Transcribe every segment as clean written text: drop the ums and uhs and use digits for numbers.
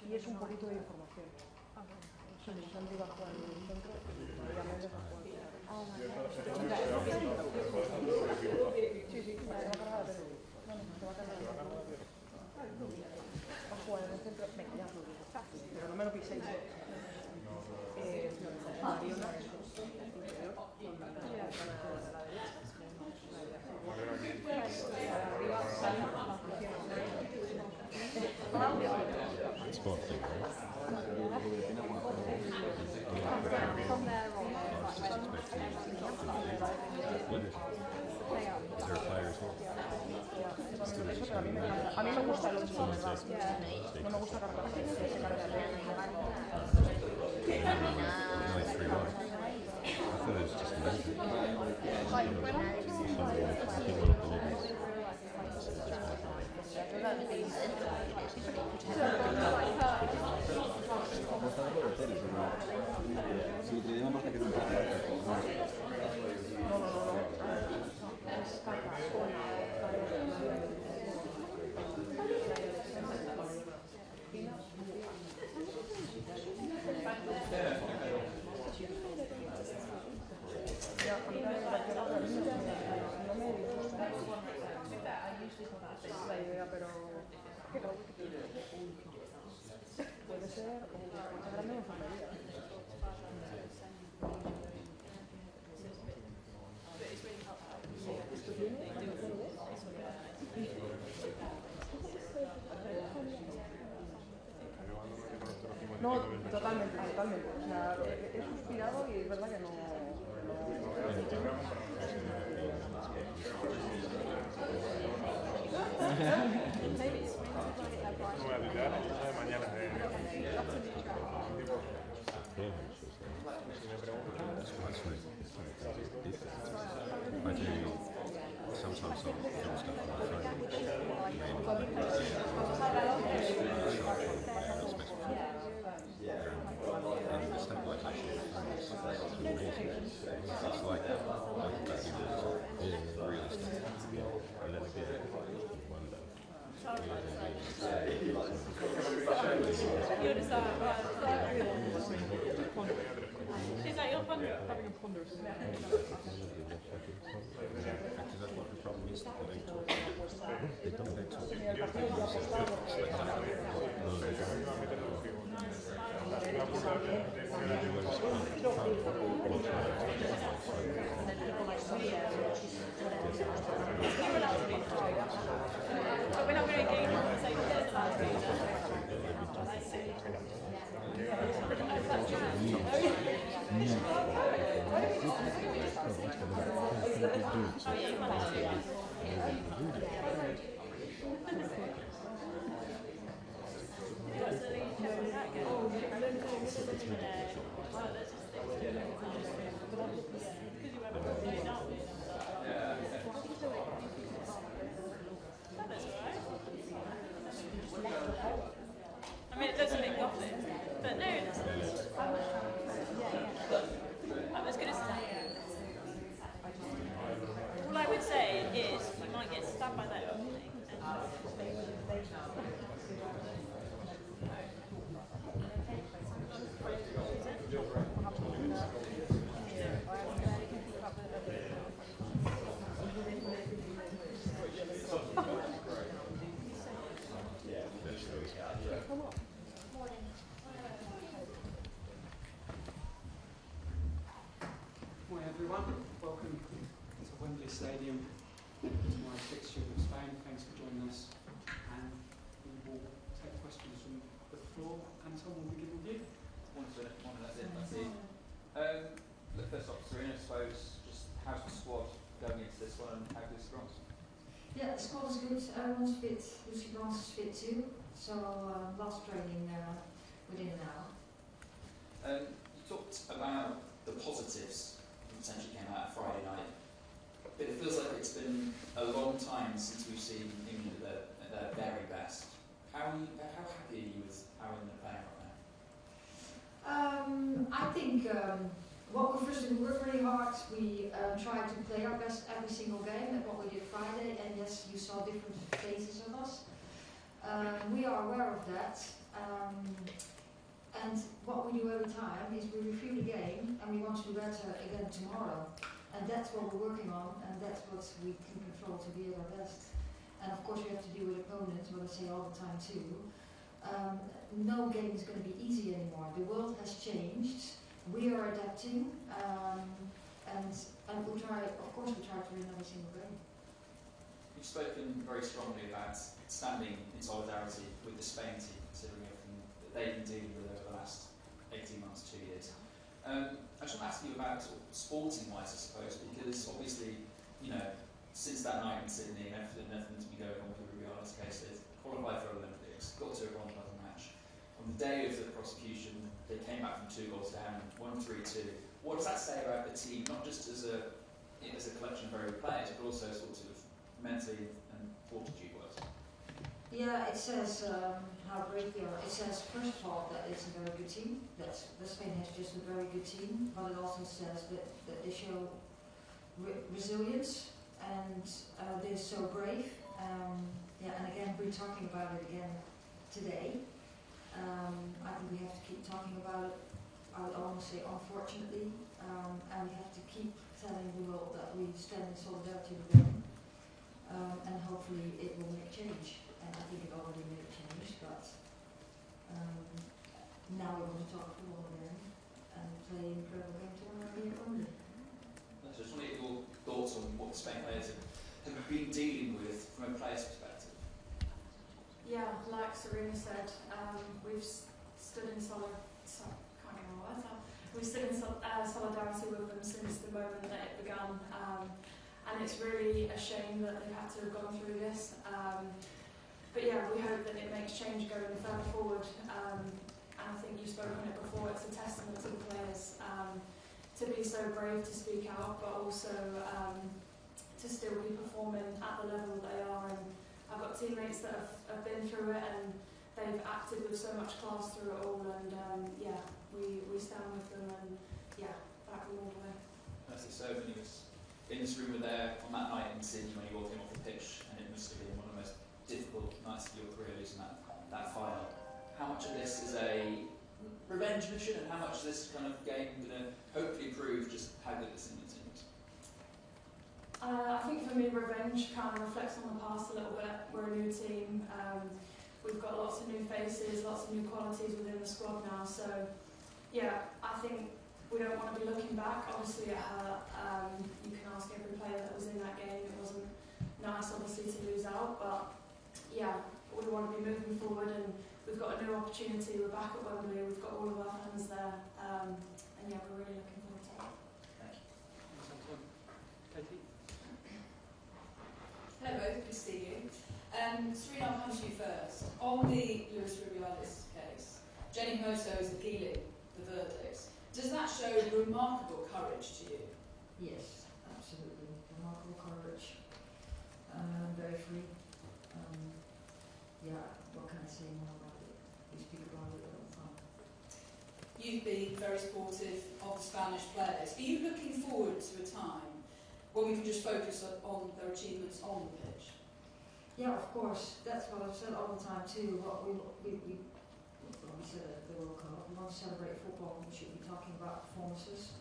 y es un poquito de información. Santi va a jugar en el centro y a Méndez va a jugar. Sí, sí, va a cargar la tele. Se va a cargar la tele. Va a jugar en el centro. Venga, ya. Pero no me lo piséis. Mariona es interior con la derecha. Arriba, Sarina Sport thing, right? From there on, Is there a player as well? A mí me gusta el 8, la verdad. No me gusta cargar que se cargue el 3-1. I thought it was just amazing. puede ser una gran enfermería. No, totalmente, totalmente. O sea, he suspirado y es verdad que no. I do sometimes I'll film stuff on my phone, which and the stabilization is amazing. It's like that. Realistic. And then again, you wonder. Is that your fun? Having a ponder. Because that's what the problem is. They don't talk. But we're not going to engage in the same I mean, it looks a bit gothic, but no, I was going to say, all I would say is you might get stabbed by that opening. Morning everyone, welcome to Wembley Stadium, to my fixture with Spain. Thanks for joining us, and we will take questions from the floor. Anton will begin with you. Look, first off, Sarina, I suppose, just how's the squad going into this one and how good is France? Yeah, the squad is good. Everyone's fit. Lucy Barnes is fit too. So last training within an hour. You talked about the positives that potentially came out Friday night, but it feels like it's been a long time since we've seen England at their very best. How happy are you with how England are playing right now? I think first we worked really hard. We tried to play our best every single game. That's what we did Friday. And yes, you saw different phases of us. We are aware of that. And what we do every time is we review the game and we want to do better again tomorrow. And that's what we're working on, and that's what we can control to be at our best. And of course we have to deal with opponents, what I say all the time too. No game is going to be easy anymore. The world has changed. We are adapting, and we try, of course we try to win every single game. You've spoken very strongly about standing in solidarity with the Spain team, considering everything that they've been dealing with over the last 18 months, 2 years. I just want to ask you about sort of sporting-wise, I suppose, because obviously, you know, since that night in Sydney, nothing's been going on with Rubiales' case. They've qualified for Olympics, got to a bronze medal match. On the day of the prosecution, they came back from 2 goals down, won 3-2. What does that say about the team, not just as a collection of very good players, but also sort of mentally and fortitude-wise? Yeah, it says how great they are. It says, first of all, that it's a very good team. That Spain has just a very good team, but it also says that they show resilience and they're so brave. Yeah, and again, we're talking about it again today. I think we have to keep talking about it. I would almost say, unfortunately, and we have to keep telling the world that we stand in solidarity with them, and hopefully it will make change. And I think it already made a change, but now we're going to talk football again and play an incredible game tomorrow here at Wembley. I just want to get your thoughts on what the Spain players have been dealing with from a player's perspective. Yeah, like Sarina said, we've stood in solidarity with them since the moment that it began, and it's really a shame that they've had to have gone through this. But yeah, we hope that it makes change going further forward. And I think you've spoken on it before. It's a testament to the players to be so brave to speak out, but also to still be performing at the level they are. And I've got teammates that have been through it, and they've acted with so much class through it all. And yeah, we stand with them, and yeah, back them all the way. That's it. So when you was in this room, were there on that night in Sydney when you walked in off the pitch, and it must have been one of the most difficult nights of your career, losing that final. How much of this is a revenge mission, and how much of this kind of game going to hopefully prove just how good this England team is? I think for me, revenge kind of reflects on the past a little bit. We're a new team. We've got lots of new faces, lots of new qualities within the squad now. So, yeah, I think we don't want to be looking back. Obviously, it hurt. You can ask every player that was in that game. It wasn't nice, obviously, to lose out, but yeah, we want to be moving forward, and we've got a new opportunity. We're back at Wembley. We've got all of our fans there, and yeah, we're really looking forward to it. Thank you. Katie? Hello both, good to see you. Sarina, I'll come to you first. On the Luis Rubiales case, Jenny Moto is appealing the verdict. Does that show remarkable courage to you? Yes, absolutely. Remarkable courage. Very free. Yeah, what can I say more about it? We speak about it all the time. You've been very supportive of the Spanish players. Are you looking forward to a time when we can just focus on their achievements on the pitch? Yeah, of course. That's what I've said all the time too. What we said at the World Cup, we want to celebrate football. We should be talking about performances.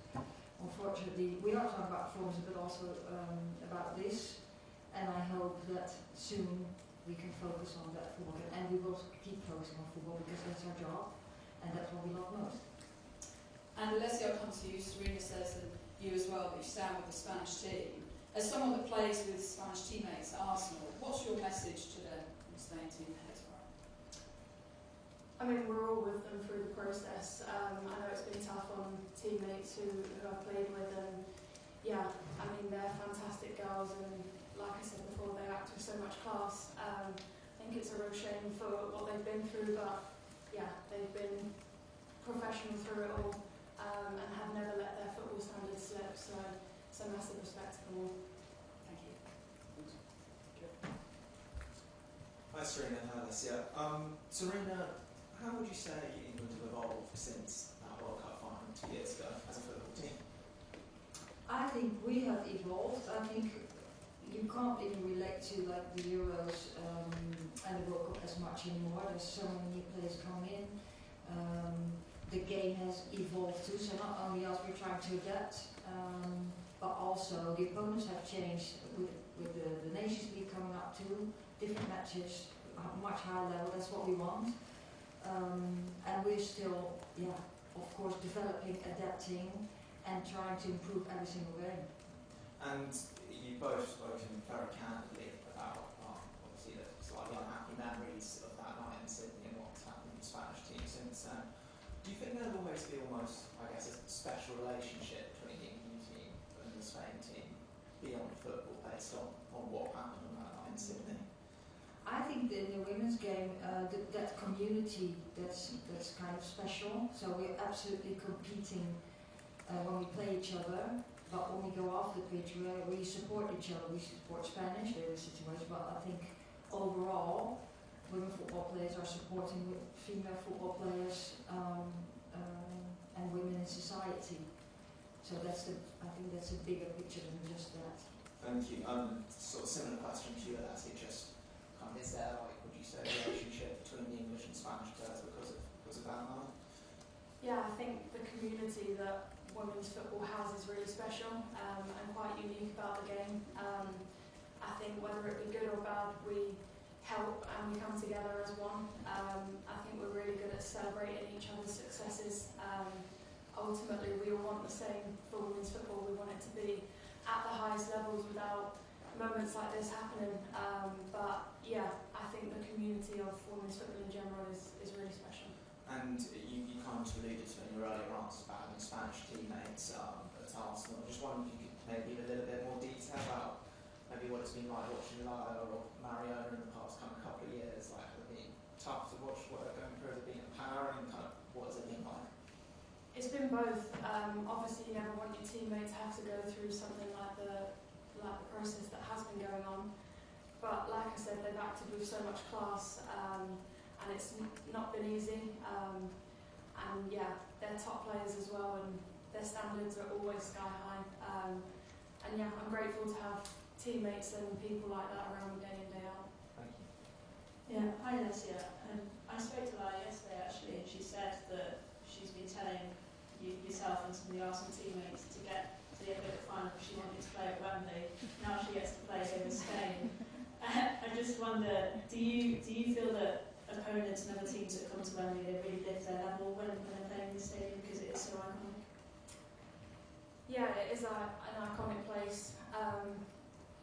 Unfortunately, we are talking about performances, but also about this. And I hope that soon we can focus on that football, and we will keep focusing on football because that's our job, and that's what we love most. And Alessia, I'll come to you. Sarina says, and you as well, that you stand with the Spanish team. As someone that plays with Spanish teammates at Arsenal, what's your message to them in the Spain team ahead tomorrow? I mean, we're all with them through the process. I know it's been tough on teammates who I've played with, and yeah, I mean, they're fantastic girls, and like I said before, they act with so much class. I think it's a real shame for what they've been through, but yeah, they've been professional through it all, and have never let their football standards slip, so it's a massive respect to them all. Thank you. Hi Sarina, hi Alessia. Sarina, how would you say England have evolved since that World Cup final 2 years ago as a football team? I think we have evolved. I think, you can't even relate to like the Euros and the World Cup as much anymore. There's so many new players coming in. The game has evolved too, so not only us, we're trying to adapt, but also the opponents have changed with the Nations League coming up too, different matches, much higher level, that's what we want. And we're still, of course, developing, adapting, and trying to improve every single game. And you've both spoken very candidly about, obviously, the slightly unhappy memories of that night in Sydney and what's happened with the Spanish team since then. Do you think there'll always be almost, I guess, a special relationship between the England team and the Spain team beyond football based on what happened on that night in Sydney? I think that in the women's game, that community, that's kind of special. So we're absolutely competing when we play each other, but when we go off the pitch, we support each other. We support Spanish, there is a situation, but I think overall, women football players are supporting female football players and women in society. So I think that's a bigger picture than just that. Thank you. Sort of similar question to you, Alessia, just is there, like, would you say, a relationship between the English and Spanish players because of that night? Yeah, I think the community that women's football has is really special and quite unique about the game. I think whether it be good or bad, we help and we come together as one. I think we're really good at celebrating each other's successes. Ultimately, we all want the same for women's football. We want it to be at the highest levels without moments like this happening. But yeah, I think the community of women's football in general is really special. And you kind of alluded to in your earlier answers about having Spanish teammates at Arsenal. I just wondered if you could maybe give a little bit more detail about maybe what it's been like watching Lyle or Mariona in the past kind of couple of years. Like, has it been tough to watch what they're going through? Has it been empowering? Kind of, what has it been like? It's been both. Obviously, you never want your teammates to have to go through something like the process that has been going on. But like I said, they've acted with so much class, and it's not been easy. And yeah, they're top players as well, and their standards are always sky high. And yeah, I'm grateful to have teammates and people like that around me day in, day out. Thank you. Yeah, hi Alessia. I spoke to Lara yesterday actually, and she said that she's been telling yourself and some of the Arsenal teammates to get to the FA Cup final because she wanted to play at Wembley. Now she gets to play here in Spain. I just wonder, do you feel that opponents and other teams that come to Wembley, they really lift their level when they're playing in the stadium because it is so iconic? Yeah, it is an iconic place.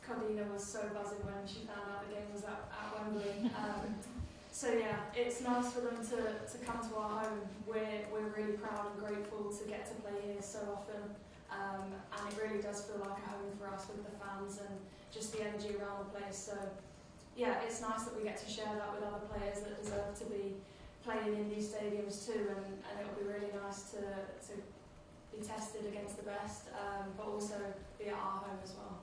Cardina was so buzzing when she found out the game was at Wembley. So yeah, it's nice for them to come to our home. We're really proud and grateful to get to play here so often, and it really does feel like a home for us with the fans and just the energy around the place. So yeah, it's nice that we get to share that with other players that deserve to be playing in these stadiums too, and it'll be really nice to be tested against the best, but also be at our home as well.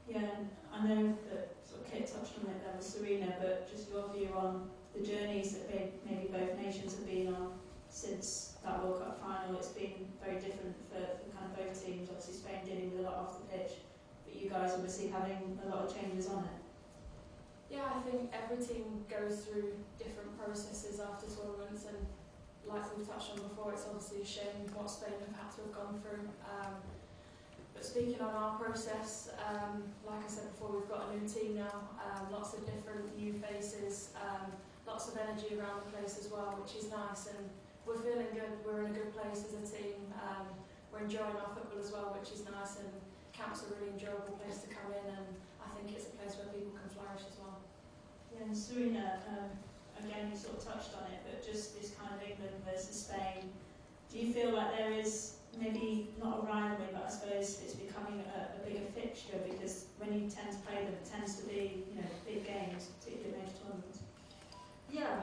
Yeah, and I know that sort of Kate touched on it there with Sarina, but just your view on the journeys that maybe both nations have been on since that World Cup final. It's been very different for kind of both teams. Obviously Spain dealing with a lot off the pitch, but you guys obviously having a lot of changes on it. Yeah, I think every team goes through different processes after tournaments, and like we've touched on before, it's obviously a shame what Spain have had to have gone through. But speaking on our process, like I said before, we've got a new team now, lots of different new faces, lots of energy around the place as well, which is nice, and we're feeling good. We're in a good place as a team. We're enjoying our football as well, which is nice, and Camp's a really enjoyable place to come in, and I think it's a place where people can flourish as well. Yeah, and Sarina, again you sort of touched on it, but just this kind of England versus Spain, do you feel like there is maybe not a rivalry, but I suppose it's becoming a bigger fixture because when you tend to play them, it tends to be, you know, big games, particularly major tournaments? Yeah,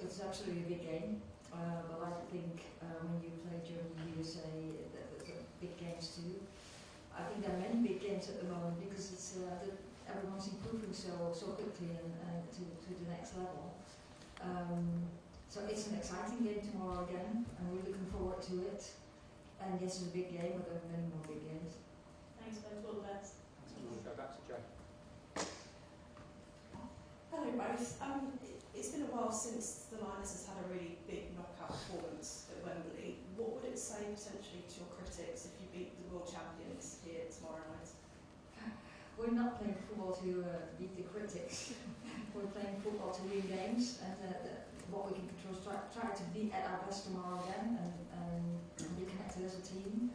it's absolutely a big game, but I think when you play Germany, USA, the big games too. I think there are many big games at the moment because it's everyone's improving so quickly and to the next level. So it's an exciting game tomorrow again, and we're looking forward to it. And yes, it's a big game, but there are many more big games. Thanks, both. All the best. We'll go back to Joe. both. It's been a while since the Lionesses had a really big knockout performance at Wembley. What would it say potentially to your critics if you beat the world champions here tomorrow night? We're not playing football to beat the critics. We're playing football to win games, and what we can control is try to be at our best tomorrow again and be connected as a team.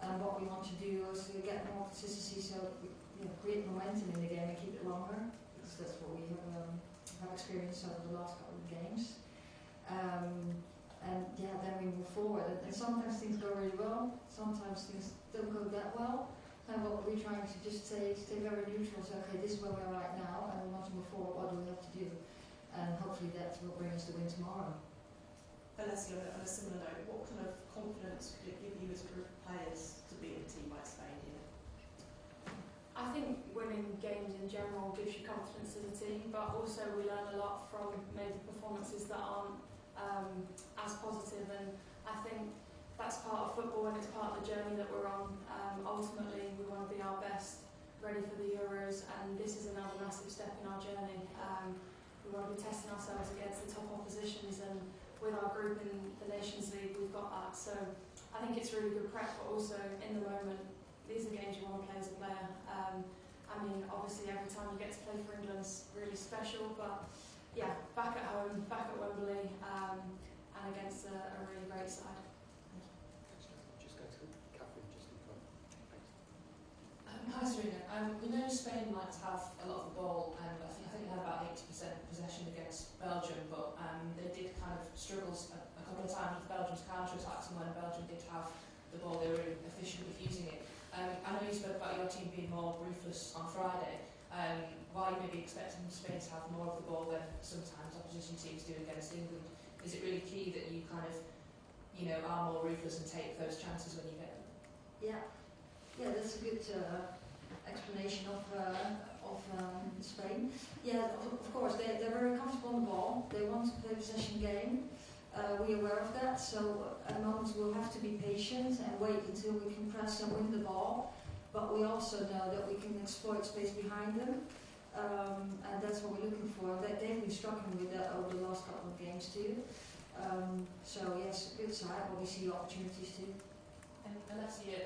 And what we want to do is to get more consistency, so we create momentum in the game and keep it longer, because that's what we have experienced over the last couple of games. And then we move forward. And sometimes things go really well, sometimes things don't go that well. And what we're trying to just stay very neutral. So, okay, this is where we are right now, and we want to move forward. What do we have to do? And hopefully that will bring us the win tomorrow. Alessia, on a similar note, what kind of confidence could it give you as a group of players to beat a team like Spain here? I think winning games in general gives you confidence as a team, but also we learn a lot from maybe performances that aren't as positive, and I think that's part of football and it's part of the journey that we're on. Ultimately, we want to be our best, ready for the Euros, and this is another massive step in our journey. We want to be testing ourselves against the top oppositions, and with our group in the Nations League, we've got that. So I think it's really good prep, but also in the moment, these are games you want to play as a player. I mean, obviously every time you get to play for England's really special, but yeah, back at home, back at Wembley, and against a really great side. Just go to Catherine, just in front. Hi Sarina, we know Spain like to have a lot of the ball, and I think they had about 80% possession against Belgium, but they did kind of struggle a couple of times with Belgium's counter-attacks, and when Belgium did have the ball, they were really efficient with using it. I know you spoke about your team being more ruthless on Friday. While you may be expecting Spain to have more of the ball than sometimes opposition teams do against England, is it really key that you kind of, are more ruthless and take those chances when you get them? Yeah, that's a good explanation of Spain. Yeah, of course, they're very comfortable on the ball. They want to play possession game. We're aware of that, so at moments we'll have to be patient and wait until we can press and win the ball. But we also know that we can exploit space behind them, and that's what we're looking for. They've been struggling with that over the last couple of games too. So yes, good side, but we see opportunities too. And Alessia,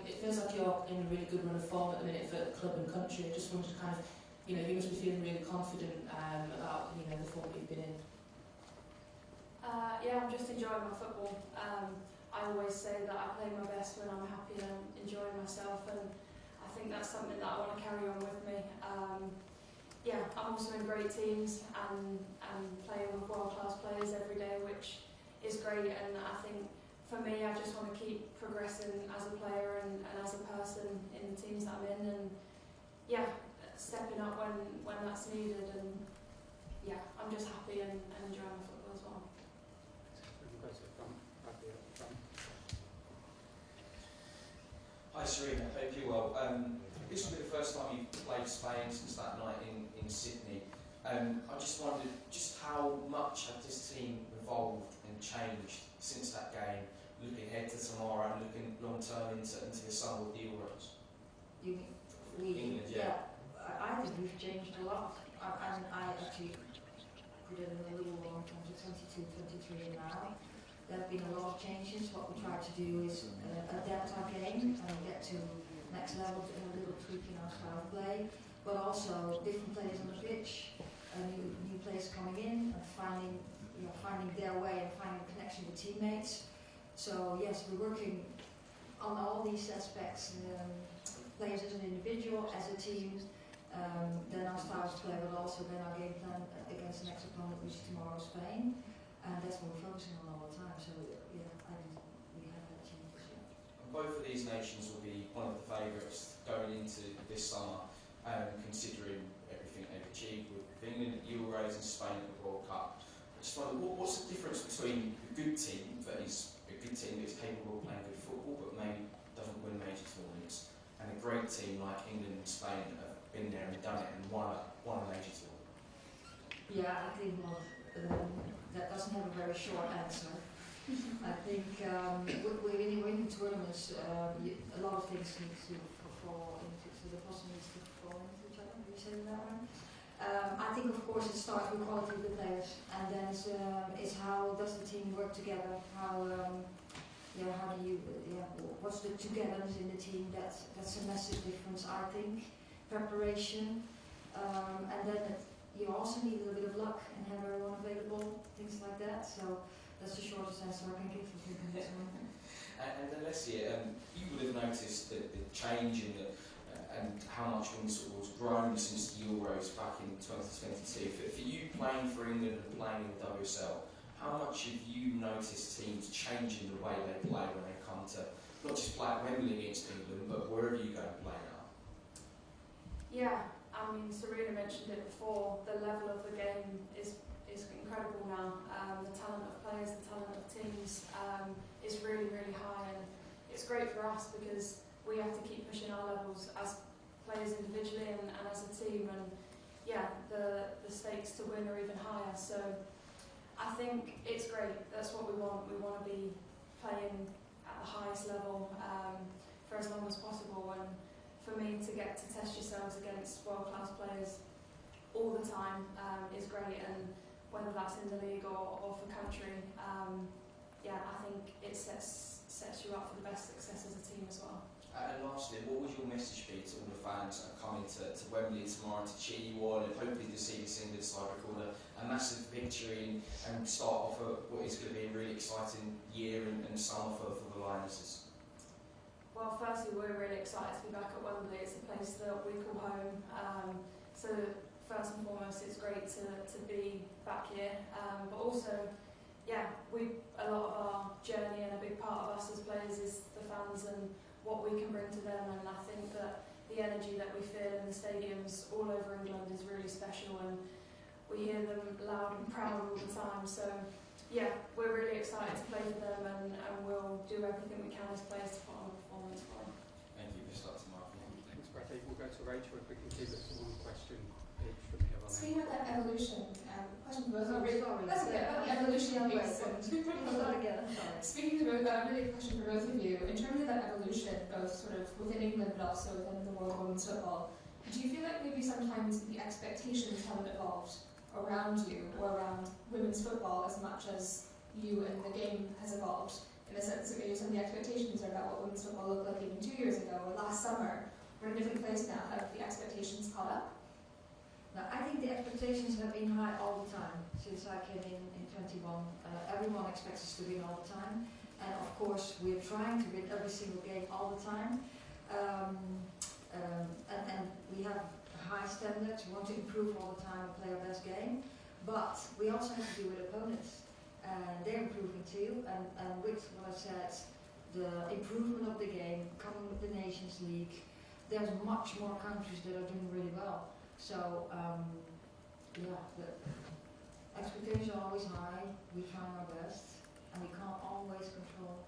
it feels like you're in a really good run of form at the minute for the club and country. I just wanted to kind of, you must be feeling really confident about, the form you've been in. Yeah, I'm just enjoying my football. I always say that I play my best when I'm happy and I'm enjoying myself, and I think that's something that I want to carry on with me. Yeah, I'm also in great teams and playing with world-class players every day, which is great, and I think for me, I just want to keep progressing as a player and as a person in the teams that I'm in, and yeah, stepping up when that's needed, and yeah, I'm just happy and enjoying my football as well. Hi Sarina, hope you're well. This will be the first time you've played Spain since that night in Sydney. I just wondered just how much has this team evolved and changed since that game, looking ahead to tomorrow and looking long term into the summer of the Euros? You mean England, yeah. I think we've changed a lot. I actually put it in a little long term to 22, 23 now. There have been a lot of changes. What we try to do is adapt our game and get to next level and a little tweak in our style of play, but also different players on the pitch, new players coming in and finding their way and finding a connection with teammates. So yes, we're working on all these aspects, players as an individual, as a team, then our style of play, but also then our game plan against the next opponent, which is tomorrow, Spain. And that's what we're focusing on all the time. So yeah, I think we have that change this year. And both of these nations will be one of the favourites going into this summer, considering everything they've achieved with England at Euros and Spain at the World Cup. I just wonder, what's the difference between a good team that is capable of playing good football but maybe doesn't win major tournaments, and a great team like England and Spain that have been there and done it and won a major tournament? Yeah, I think that doesn't have a very short answer. I think when you win tournaments, a lot of things need to fall into, so the puzzle needs to fall into each other. Do you say that one? I think of course it starts with quality of the players, and then it's how does the team work together, how do you, what's the togetherness in the team, that's a massive difference I think, preparation, and then you also need a little bit of luck and have everyone available, things like that, so that's the shortest answer I can give for this one. And then Leslie, you would have noticed the change in and how much women's football has grown since the Euros back in 2022. For you playing for England and playing in the WSL, how much have you noticed teams changing the way they play when they come to not just play at Wembley against England, but wherever you go and play now? Yeah, I mean, Sarina mentioned it before, the level of the game is incredible now. The talent of players, the talent of teams is really, really high, and it's great for us because we have to keep pushing our levels as players individually and as a team, and yeah, the stakes to win are even higher, so I think it's great. That's what we want. We want to be playing at the highest level for as long as possible, and for me to get to test yourselves against world-class players all the time is great, and whether that's in the league or for country, yeah, I think it sets you up for the best success as a team as well. And lastly, what would your message be to all the fans that are coming to Wembley tomorrow to cheer you on and hopefully to see this England side record a massive victory and start off what is going to be a really exciting year and summer for the Lionesses? Well, firstly, we're really excited to be back at Wembley. It's a place that we call home. So first and foremost, it's great to be back here. But also, yeah, a lot of our journey and a big part of us as players is the fans and what we can bring to them, and I think that the energy that we feel in the stadiums all over England is really special, and we hear them loud and proud all the time, so yeah, we're really excited to play for them, and we'll do everything we can as players to put on a performance for them. Thank you. Best luck tomorrow. Thanks, Bradley. We'll go to Rachel if we can keep it to one question each from here on in. Speaking about that evolution, question for both of you. Sorry. That's okay, about the evolution piece. Speaking to really a question for both of you, in terms of that evolution, both sort of within England but also within the world of women's football, do you feel like maybe sometimes the expectations haven't evolved around you or around women's football as much as you and the game has evolved? In the sense that maybe some of the expectations are about what women's football looked like even 2 years ago or last summer. We're in a different place now. Have the expectations caught up? Now, I think the expectations have been high all the time since I came in 21. Everyone expects us to win all the time, and of course we're trying to win every single game all the time. And we have high standards. We want to improve all the time and play our best game, but we also have to deal with opponents, and they're improving too. And with what I said, the improvement of the game, coming with the Nations League, there's much more countries that are doing really well. So, yeah, the expectations are always high, we try our best, and we can't always control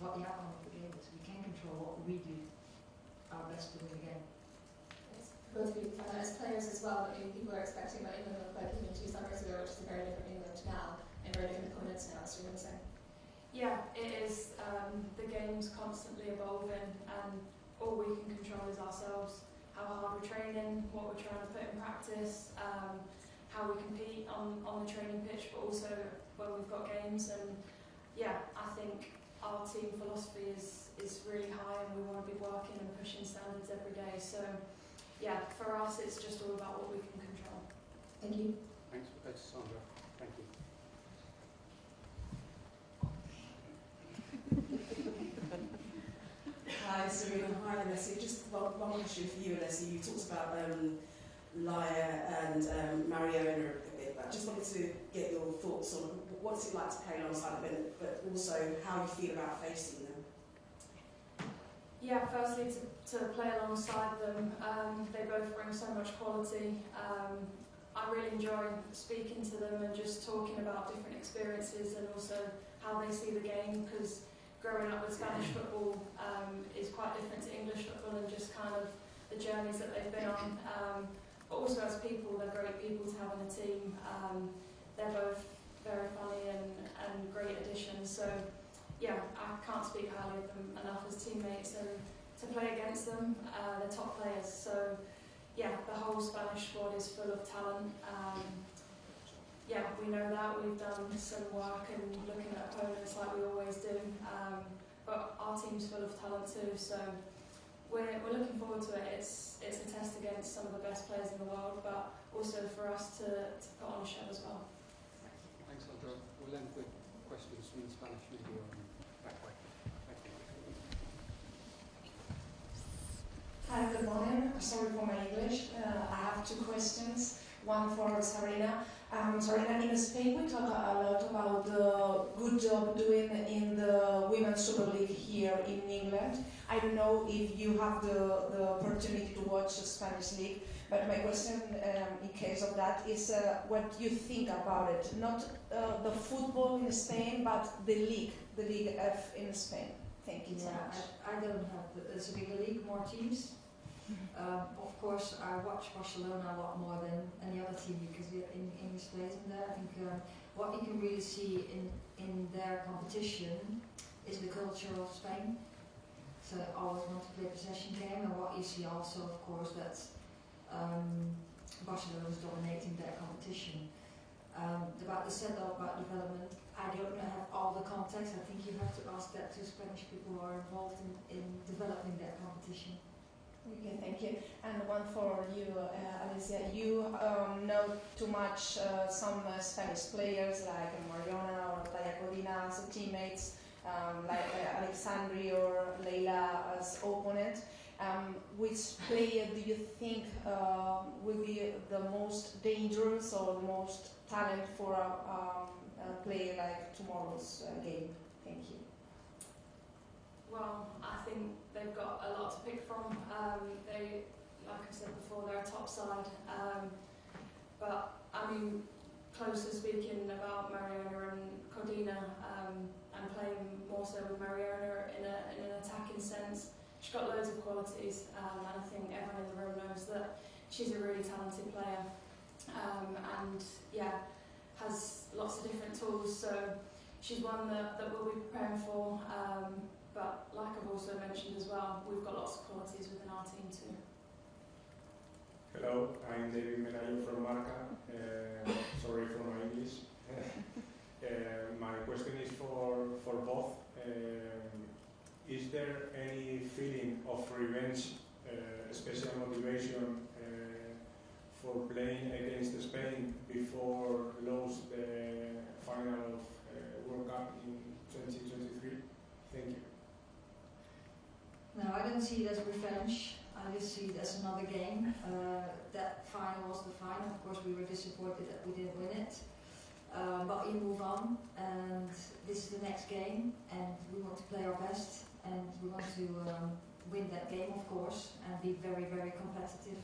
what the outcome of the game is. We can control what we do our best to win the game. Both of you, as players as well, that maybe people are expecting what England looked like even 2 summers ago, which is a very different England now, and very different opponents now, as you're going to say. Yeah, it is. The game's constantly evolving, and all we can control is ourselves. How hard we're training, what we're trying to put in practice, how we compete on the training pitch, but also when we've got games. And yeah, I think our team philosophy is really high, and we want to be working and pushing standards every day. So yeah, for us it's just all about what we can control. Thank you. Thanks. We'll go to Sandra. Thank you. Hi, Sarina. Hi, Leslie. Just one question for you, Leslie. You talked about Laia and Mariona a bit, but I just wanted to get your thoughts on what it's like to play alongside them, but also how you feel about facing them. Yeah, firstly to play alongside them, they both bring so much quality. I really enjoy speaking to them and just talking about different experiences and also how they see the game, because growing up with Spanish football is quite different to English football, and just kind of the journeys that they've been on. But also as people, they're great people to have in a team. They're both very funny and great additions. So yeah, I can't speak highly of them enough as teammates, and to play against them, they're top players. So yeah, the whole whole Spanish squad is full of talent. Yeah, we know that. We've done some work and looking at opponents like we always do. But our team's full of talent too, so we're looking forward to it. It's a test against some of the best players in the world, but also for us to put on a show as well. Thanks, Sandra. We'll end with questions from the Spanish media on that way. Thank you. Hi, good morning. Sorry for my English. I have two questions. One for Sarina. Sarina, in Spain we talk a lot about the good job doing in the Women's Super League here in England. I don't know if you have the opportunity to watch the Spanish League, but my question in case of that is what you think about it. Not the football in Spain, but the League F in Spain. Thank you so much. I don't have, there's a bigger league, more teams. Of course, I watch Barcelona a lot more than any other team because we're in English players in there. I think what you can really see in their competition is the culture of Spain. So I always want to play possession game, and what you see also, of course, that Barcelona is dominating their competition. About the setup, about development, I don't have all the context. I think you have to ask that to Spanish people who are involved in developing their competition. Okay, thank you. And one for you, Alicia. You know too much some Spanish players like Mariona or Taya Codina as teammates, like Alexandri or Leila as opponent. Which player do you think will be the most dangerous or the most talent for a player like tomorrow's game? Thank you. Well, I think they've got a lot to pick from. They, like I said before, they're a top side. But I mean, closer speaking about Mariona and Codina, and playing more so with Mariona in an attacking sense. She's got loads of qualities, and I think everyone in the room knows that she's a really talented player. And yeah, has lots of different tools. So she's one that we'll be preparing for. But like I've also mentioned as well, we've got lots of qualities within our team too. Hello, I'm David Menayo from Marca. Sorry for my English. My question is for both. Is there any feeling of revenge, special motivation for playing against Spain before lose the final of World Cup in 2023? Thank you. No, I don't see it as revenge. I just see it as another game. That final was the final. Of course, we were disappointed that we didn't win it. But we move on, and this is the next game, and we want to play our best, and we want to win that game, of course, and be very, very competitive.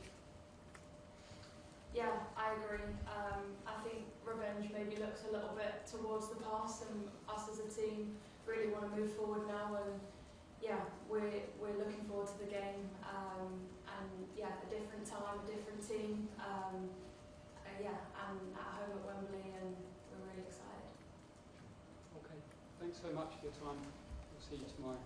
Yeah, I agree. I think revenge maybe looks a little bit towards the past, and us as a team really want to move forward now, and yeah, we're looking forward to the game, and yeah, a different time, a different team, yeah, and at home at Wembley, and we're really excited. Okay, thanks so much for your time. We'll see you tomorrow.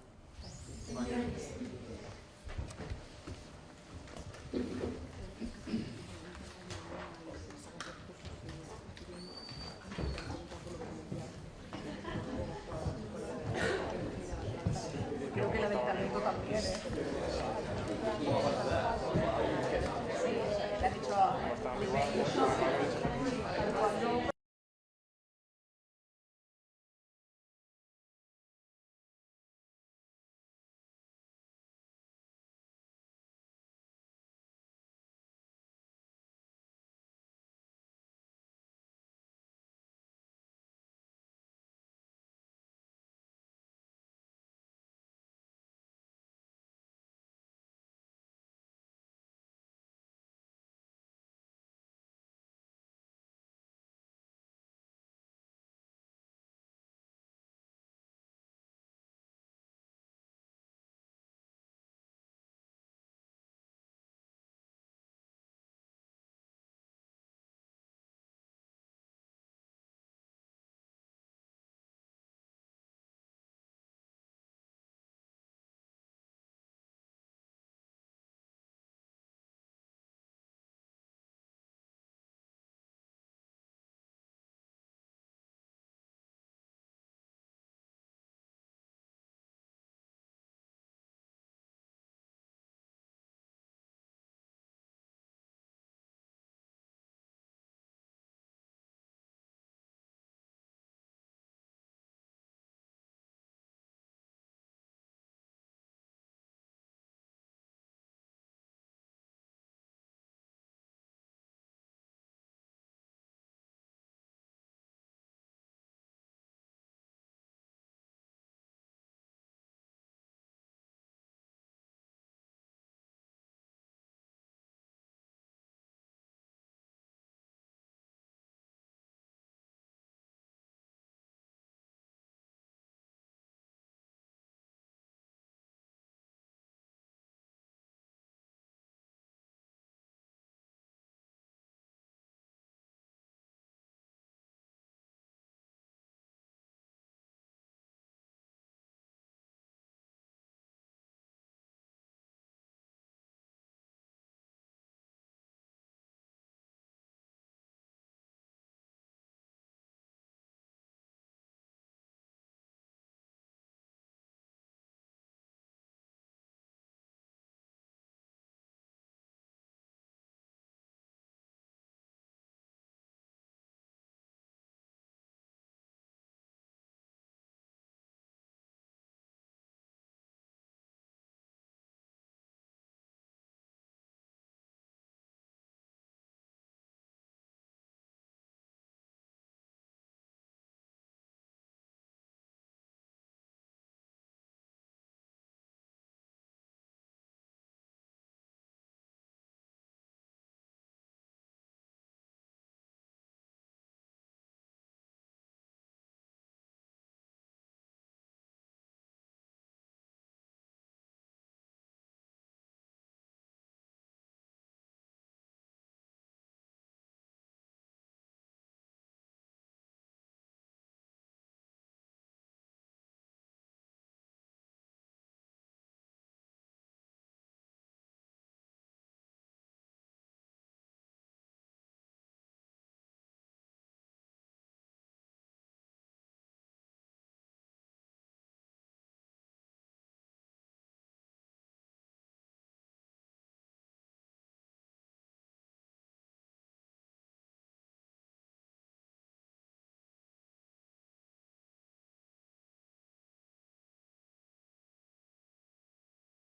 Creo que la del talento también, ¿eh? Sí, le ha dicho a